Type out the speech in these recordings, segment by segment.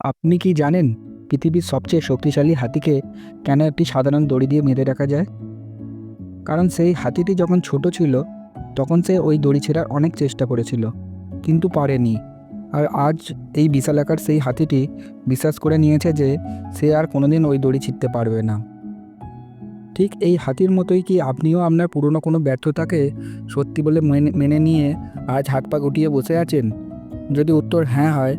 আপনি কি জানেন পৃথিবীর সবচেয়ে শক্তিশালী হাতিকে কেন একটি সাধারণ দড়ি দিয়ে বেঁধে রাখা যায়? কারণ সেই হাতিটি যখন ছোট ছিল তখন সে ওই দড়ি ছেঁড়ার অনেক চেষ্টা করেছিল, কিন্তু পারেনি। আর আজ এই বিশালাকার সেই হাতিটি বিশ্বাস করে নিয়েছে যে সে আর কোনোদিন ওই দড়ি ছিঁড়তে পারবে না। ঠিক এই হাতির মতোই কি আপনিও আপনার পুরনো কোনো ব্যর্থতাকে সত্যি বলে মেনে মেনে নিয়ে আজ হাত পা গুটিয়ে বসে আছেন? যদি উত্তর হ্যাঁ হয়,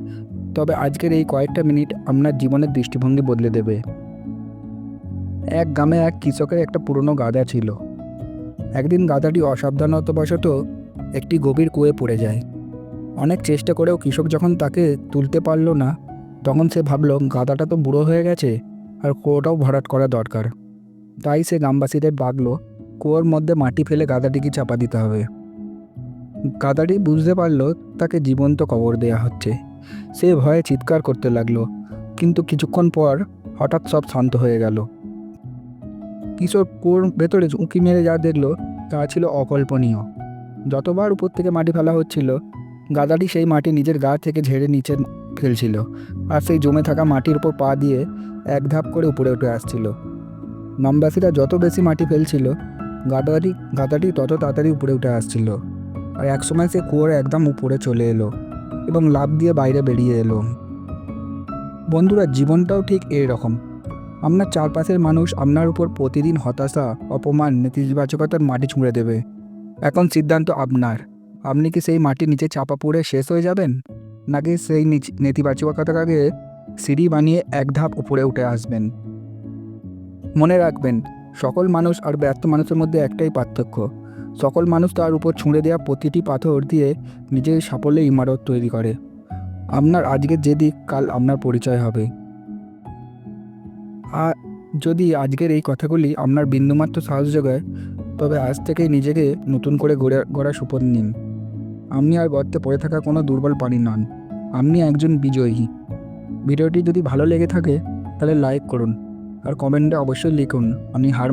তবে আজকের এই কয়েকটা মিনিট আপনার জীবনের দৃষ্টিভঙ্গি বদলে দেবে। এক গ্রামে এক কৃষকের একটা পুরনো গাধা ছিল। একদিন গাধাটি অসাবধানতাবশত একটি গভীর কুয়োয় পড়ে যায়। অনেক চেষ্টা করেও কৃষক যখন তাকে তুলতে পারল না, তখন সে ভাবল গাধাটা তো বুড়ো হয়ে গেছে, আর কুয়োটাও ভরাট করা দরকার। তাই সে গ্রামবাসীদের ডাকলো কুয়োর মধ্যে মাটি ফেলে গাধাটিকে চাপা দিতে হবে। গাধাটি বুঝতে পারলো তাকে জীবন্ত কবর দেয়া হচ্ছে। সে ভয়ে চিৎকার করতে লাগলো, কিন্তু কিছুক্ষণ পর হঠাৎ সব শান্ত হয়ে গেল। কিশোর কুয়োর ভেতরে উঁকি মেরে যা দেখলো তা ছিল অকল্পনীয়। যতবার উপর থেকে মাটি ফেলা হচ্ছিল, গাধাটি সেই মাটি নিজের গা থেকে ঝেড়ে নিচে ফেলছিল, আর সেই জমে থাকা মাটির উপর পা দিয়ে এক ধাপ করে উপরে উঠে আসছিল। গ্রামবাসীরা যত বেশি মাটি ফেলছিল, গাধাটি তত তাড়াতাড়ি উপরে উঠে আসছিল। আর একসময় সে কুয়োর একদম উপরে চলে এলো এবং লাফ দিয়ে বাইরে বেরিয়ে এলো। বন্ধুরা, জীবনটাও ঠিক এইরকম। আপনার চারপাশের মানুষ আপনার উপর প্রতিদিন হতাশা, অপমান, নেতিবাচকতার মাটি ছুঁড়ে দেবে। এখন সিদ্ধান্ত আপনার। আপনি কি সেই মাটির নিচে চাপা পড়ে শেষ হয়ে যাবেন, নাকি সেই নেতিবাচকতাকে সিঁড়ি বানিয়ে এক ধাপ উপরে উঠে আসবেন? মনে রাখবেন, সকল মানুষ আর ব্যর্থ মানুষের মধ্যে একটাই পার্থক্য: সকল মানুষ তার উপর ছুঁড়ে দেওয়া প্রতিটি পাথর দিয়ে নিজের সাফল্যের ইমারত তৈরি করে। আপনার আজকের যে দিক, কাল আপনার পরিচয় হবে। আর যদি আজকের এই কথাগুলি আপনার বিন্দুমাত্র সাহস যোগায়, তবে আজ থেকেই নিজেকে নতুন করে গড়ার শপথ নিন। আপনি আর গর্তে পড়ে থাকা কোনো দুর্বল প্রাণী নন, আপনি একজন বিজয়ী। ভিডিওটি যদি ভালো লেগে থাকে তাহলে লাইক করুন, আর কমেন্টে অবশ্যই লিখুন আমি হার